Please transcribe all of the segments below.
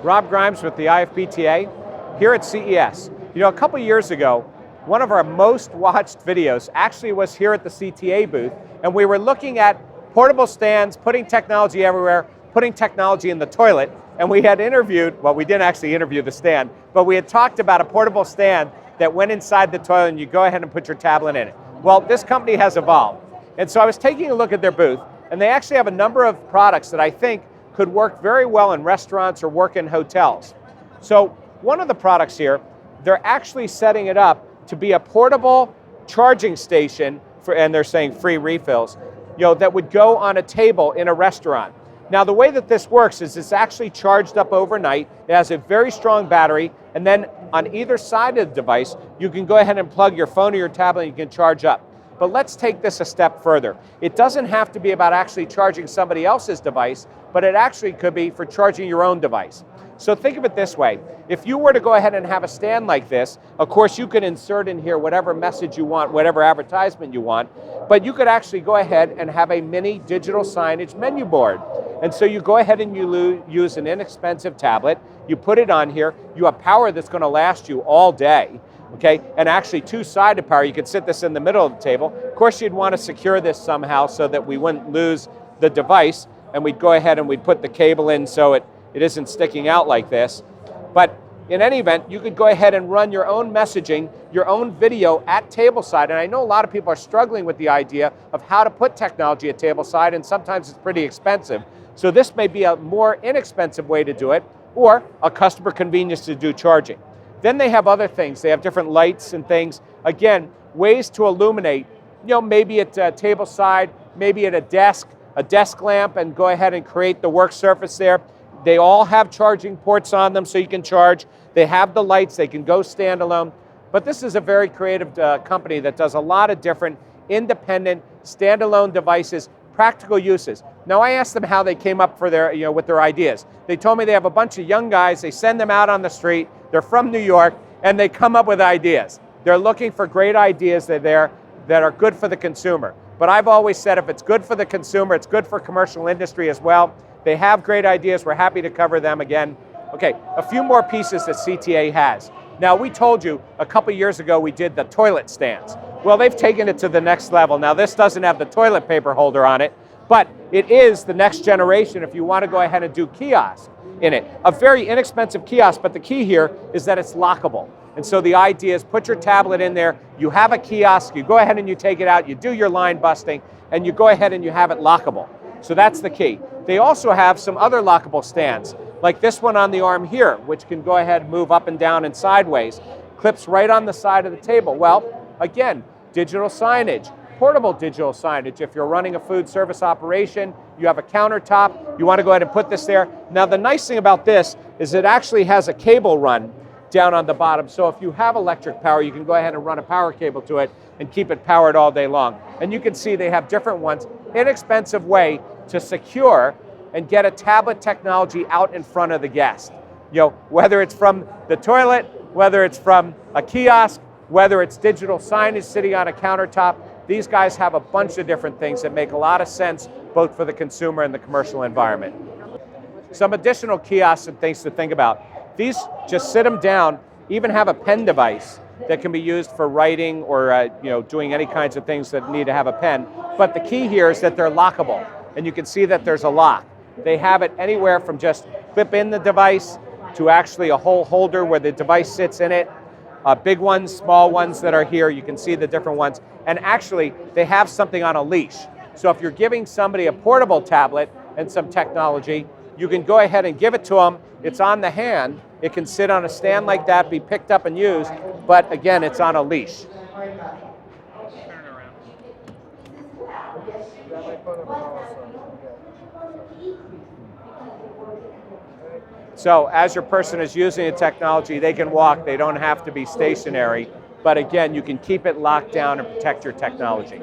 Rob Grimes with the IFBTA here at CES. You know, a couple years ago, one of our most watched videos actually was here at the CTA booth, and we were looking at portable stands, putting technology everywhere, putting technology in the toilet, and we had interviewed, well, we didn't actually interview the stand, but we had talked about a portable stand that went inside the toilet and you go ahead and put your tablet in it. Well, this company has evolved. And so I was taking a look at their booth, and they actually have a number of products that I think could work very well in restaurants or work in hotels. So one of the products here, they're actually setting it up to be a portable charging station, and they're saying free refills, that would go on a table in a restaurant. Now the way that this works is it's actually charged up overnight. It has a very strong battery, and then on either side of the device, you can go ahead and plug your phone or your tablet and you can charge up. But let's take this a step further. It doesn't have to be about actually charging somebody else's device, but it actually could be for charging your own device. So think of it this way. If you were to go ahead and have a stand like this, of course you could insert in here whatever message you want, whatever advertisement you want, but you could actually go ahead and have a mini digital signage menu board. And so you go ahead and you use an inexpensive tablet, you put it on here, you have power that's going to last you all day. Okay, and actually two-sided power. You could sit this in the middle of the table. Of course, you'd want to secure this somehow so that we wouldn't lose the device, and we'd go ahead and we'd put the cable in so it isn't sticking out like this. But in any event, you could go ahead and run your own messaging, your own video at tableside. And I know a lot of people are struggling with the idea of how to put technology at tableside, and sometimes it's pretty expensive. So this may be a more inexpensive way to do it, or a customer convenience to do charging. Then they have other things. They have different lights and things. Again, ways to illuminate, maybe at tableside, maybe at a desk lamp, and go ahead and create the work surface there. They all have charging ports on them so you can charge. They have the lights, they can go standalone. But this is a very creative company that does a lot of different independent, standalone devices, practical uses. Now I asked them how they came up for their, with their ideas. They told me they have a bunch of young guys, they send them out on the street, they're from New York, and they come up with ideas. They're looking for great ideas that are good for the consumer. But I've always said if it's good for the consumer, it's good for commercial industry as well. They have great ideas, we're happy to cover them again. Okay, a few more pieces that CTA has. Now we told you a couple years ago we did the toilet stands. Well, they've taken it to the next level. Now this doesn't have the toilet paper holder on it, but it is the next generation if you want to go ahead and do kiosks in it. A very inexpensive kiosk, but the key here is that it's lockable. And so the idea is put your tablet in there, you have a kiosk, you go ahead and you take it out, you do your line busting, and you go ahead and you have it lockable. So that's the key. They also have some other lockable stands, like this one on the arm here, which can go ahead and move up and down and sideways. Clips right on the side of the table. Well, again, digital signage. Portable digital signage. If you're running a food service operation, you have a countertop, you want to go ahead and put this there. Now the nice thing about this is it actually has a cable run down on the bottom. So if you have electric power, you can go ahead and run a power cable to it and keep it powered all day long. And you can see they have different ones. Inexpensive way to secure and get a tablet technology out in front of the guest. Whether it's from the toilet, whether it's from a kiosk, whether it's digital signage sitting on a countertop, these guys have a bunch of different things that make a lot of sense both for the consumer and the commercial environment. Some additional kiosks and things to think about. These, just sit them down, even have a pen device that can be used for writing or doing any kinds of things that need to have a pen. But the key here is that they're lockable, and you can see that there's a lock. They have it anywhere from just clip in the device to actually a whole holder where the device sits in it. Big ones, small ones that are here, you can see the different ones. And actually, they have something on a leash. So if you're giving somebody a portable tablet and some technology, you can go ahead and give it to them. It's on the hand. It can sit on a stand like that, be picked up and used, but again, it's on a leash. So as your person is using the technology, they can walk, they don't have to be stationary, but again, you can keep it locked down and protect your technology.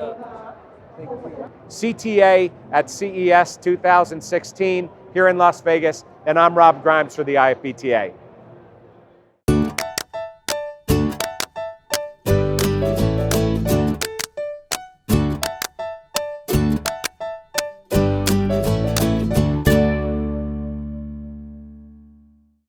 CTA at CES 2016 here in Las Vegas, and I'm Rob Grimes for the IFBTA.